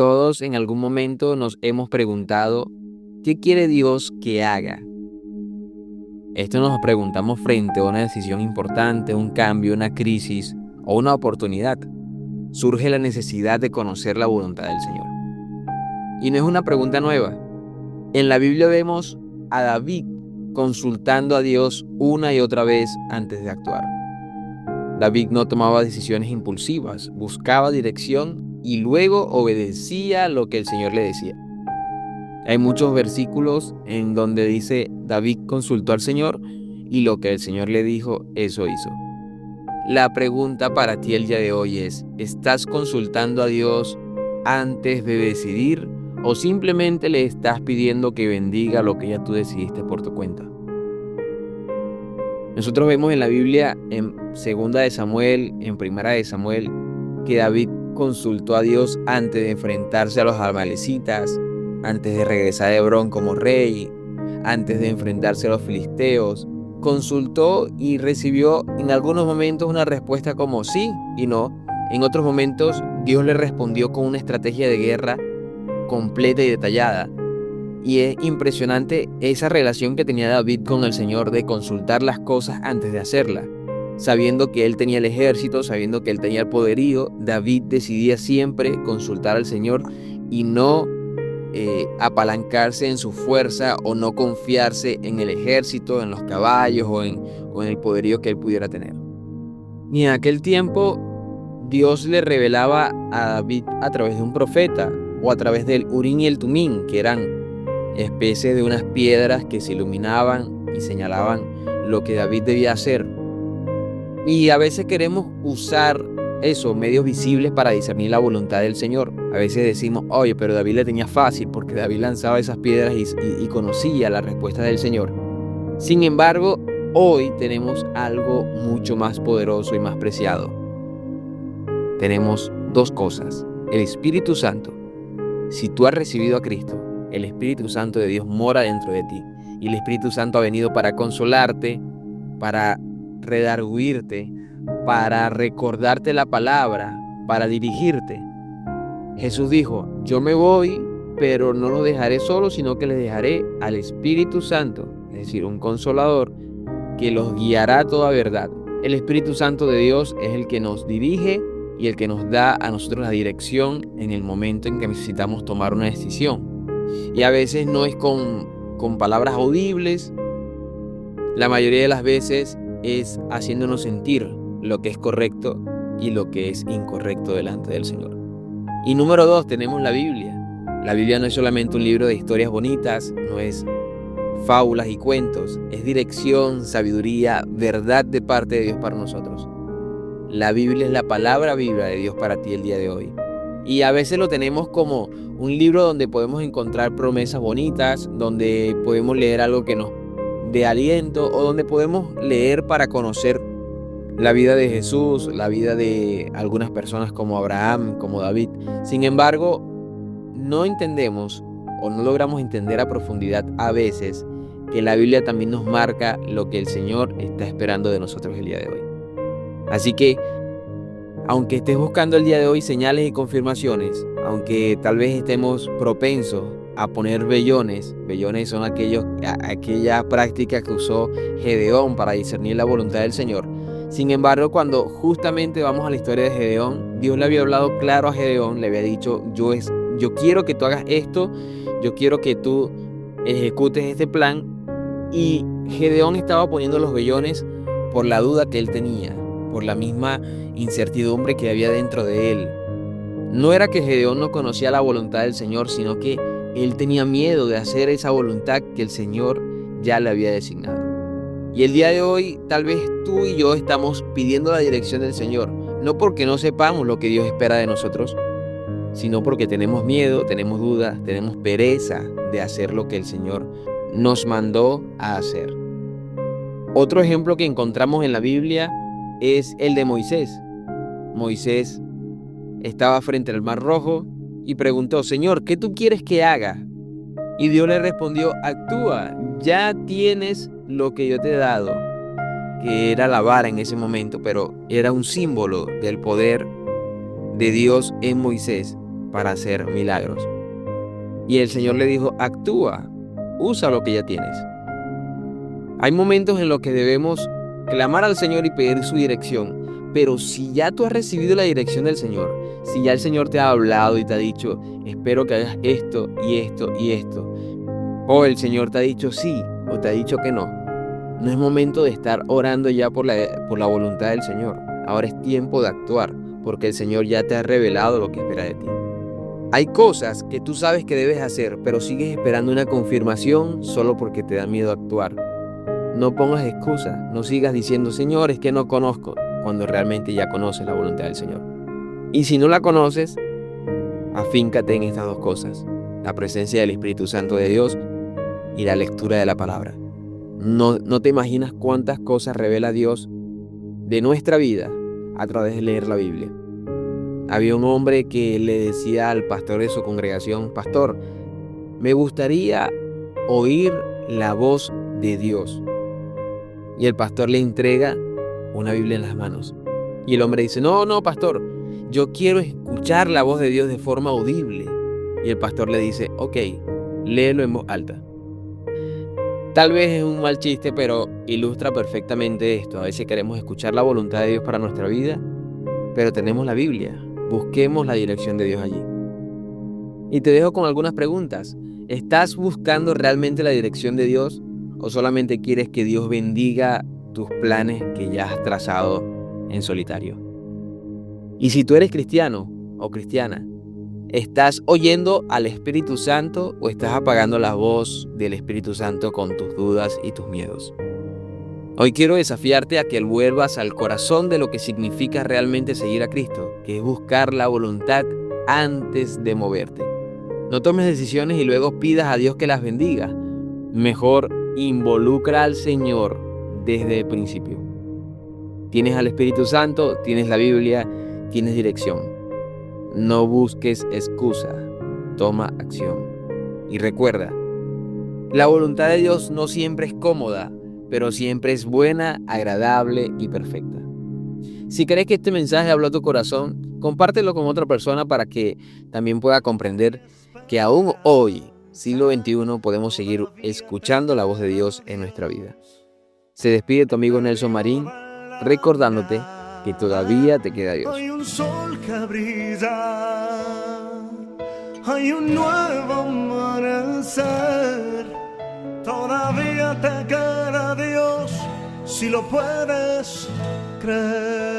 Todos en algún momento nos hemos preguntado, ¿qué quiere Dios que haga? Esto nos preguntamos frente a una decisión importante, un cambio, una crisis o una oportunidad. Surge la necesidad de conocer la voluntad del Señor. Y no es una pregunta nueva. En la Biblia vemos a David consultando a Dios una y otra vez antes de actuar. David no tomaba decisiones impulsivas, buscaba dirección y luego obedecía lo que el Señor le decía. Hay muchos versículos en donde dice David consultó al Señor y lo que el Señor le dijo, eso hizo. La pregunta para ti el día de hoy es, ¿estás consultando a Dios antes de decidir o simplemente le estás pidiendo que bendiga lo que ya tú decidiste por tu cuenta? Nosotros vemos en la Biblia, en 2 de Samuel, en 1 de Samuel, que David consultó a Dios antes de enfrentarse a los amalecitas, antes de regresar a Hebrón como rey, antes de enfrentarse a los filisteos. Consultó y recibió en algunos momentos una respuesta como sí y no. En otros momentos Dios le respondió con una estrategia de guerra completa y detallada. Y es impresionante esa relación que tenía David con el Señor de consultar las cosas antes de hacerlas. Sabiendo que él tenía el ejército, sabiendo que él tenía el poderío, David decidía siempre consultar al Señor y no apalancarse en su fuerza o no confiarse en el ejército, en los caballos o en el poderío que él pudiera tener. Y en aquel tiempo Dios le revelaba a David a través de un profeta o a través del Urim y el Tumim, que eran especies de unas piedras que se iluminaban y señalaban lo que David debía hacer. Y a veces queremos usar eso, medios visibles para discernir la voluntad del Señor. A veces decimos, oye, pero David le tenía fácil porque David lanzaba esas piedras y conocía la respuesta del Señor. Sin embargo, hoy tenemos algo mucho más poderoso y más preciado. Tenemos dos cosas. El Espíritu Santo. Si tú has recibido a Cristo, el Espíritu Santo de Dios mora dentro de ti. Y el Espíritu Santo ha venido para consolarte, para redarguirte, para recordarte la palabra, para dirigirte. Jesús dijo, yo me voy, pero no los dejaré solos, sino que les dejaré al Espíritu Santo, es decir, un consolador, que los guiará a toda verdad. El Espíritu Santo de Dios es el que nos dirige y el que nos da a nosotros la dirección en el momento en que necesitamos tomar una decisión. Y a veces no es con palabras audibles, la mayoría de las veces es haciéndonos sentir lo que es correcto y lo que es incorrecto delante del Señor. Y número 2, tenemos la Biblia. La Biblia no es solamente un libro de historias bonitas, no es fábulas y cuentos, es dirección, sabiduría, verdad de parte de Dios para nosotros. La Biblia es la palabra viva de Dios para ti el día de hoy. Y a veces lo tenemos como un libro donde podemos encontrar promesas bonitas, donde podemos leer algo que nos dé aliento o donde podemos leer para conocer la vida de Jesús, la vida de algunas personas como Abraham, como David. Sin embargo, no entendemos o no logramos entender a profundidad a veces que la Biblia también nos marca lo que el Señor está esperando de nosotros el día de hoy. Así que, aunque estés buscando el día de hoy señales y confirmaciones, aunque tal vez estemos propensos a poner vellones son aquella práctica que usó Gedeón para discernir la voluntad del Señor. Sin embargo, cuando justamente vamos a la historia de Gedeón, Dios le había hablado claro a Gedeón, le había dicho, yo quiero que tú hagas esto, yo quiero que tú ejecutes este plan, y Gedeón estaba poniendo los vellones por la duda que él tenía, por la misma incertidumbre que había dentro de él. No era que Gedeón no conocía la voluntad del Señor, sino que él tenía miedo de hacer esa voluntad que el Señor ya le había designado. Y el día de hoy, tal vez tú y yo estamos pidiendo la dirección del Señor, no porque no sepamos lo que Dios espera de nosotros, sino porque tenemos miedo, tenemos dudas, tenemos pereza de hacer lo que el Señor nos mandó a hacer. Otro ejemplo que encontramos en la Biblia es el de Moisés. Moisés estaba frente al Mar Rojo y preguntó, Señor, ¿qué tú quieres que haga? Y Dios le respondió, actúa, ya tienes lo que yo te he dado, que era la vara en ese momento, pero era un símbolo del poder de Dios en Moisés. para hacer milagros. Y el Señor le dijo, actúa, usa lo que ya tienes. Hay momentos en los que debemos clamar al Señor y pedir su dirección, pero si ya tú has recibido la dirección del Señor, si ya el Señor te ha hablado y te ha dicho, espero que hagas esto y esto y esto, o el Señor te ha dicho sí o te ha dicho que no, no es momento de estar orando ya por la voluntad del Señor. Ahora es tiempo de actuar, porque el Señor ya te ha revelado lo que espera de ti. Hay cosas que tú sabes que debes hacer, pero sigues esperando una confirmación solo porque te da miedo actuar. No pongas excusas, no sigas diciendo, Señor, es que no conozco, cuando realmente ya conoces la voluntad del Señor. Y si no la conoces, afíncate en estas dos cosas, la presencia del Espíritu Santo de Dios y la lectura de la palabra. No te imaginas cuántas cosas revela Dios de nuestra vida a través de leer la Biblia. Había un hombre que le decía al pastor de su congregación, pastor, me gustaría oír la voz de Dios. Y el pastor le entrega una Biblia en las manos. Y el hombre dice, no, pastor, yo quiero escuchar la voz de Dios de forma audible. Y el pastor le dice, ok, léelo en voz alta. Tal vez es un mal chiste, pero ilustra perfectamente esto. A veces queremos escuchar la voluntad de Dios para nuestra vida, pero tenemos la Biblia. Busquemos la dirección de Dios allí. Y te dejo con algunas preguntas. ¿Estás buscando realmente la dirección de Dios o solamente quieres que Dios bendiga tus planes que ya has trazado en solitario? Y si tú eres cristiano o cristiana, ¿estás oyendo al Espíritu Santo o estás apagando la voz del Espíritu Santo con tus dudas y tus miedos? Hoy quiero desafiarte a que vuelvas al corazón de lo que significa realmente seguir a Cristo, que es buscar la voluntad antes de moverte. No tomes decisiones y luego pidas a Dios que las bendiga. Mejor involucra al Señor desde el principio. Tienes al Espíritu Santo, tienes la Biblia, tienes dirección. No busques excusa, toma acción. Y recuerda, la voluntad de Dios no siempre es cómoda, pero siempre es buena, agradable y perfecta. Si crees que este mensaje habló a tu corazón, compártelo con otra persona para que también pueda comprender que aún hoy, siglo XXI, podemos seguir escuchando la voz de Dios en nuestra vida. Se despide tu amigo Nelson Marín, recordándote que todavía te queda Dios. Hay un sol que brilla, hay un nuevo amanecer. Todavía te queda Dios, si lo puedes creer.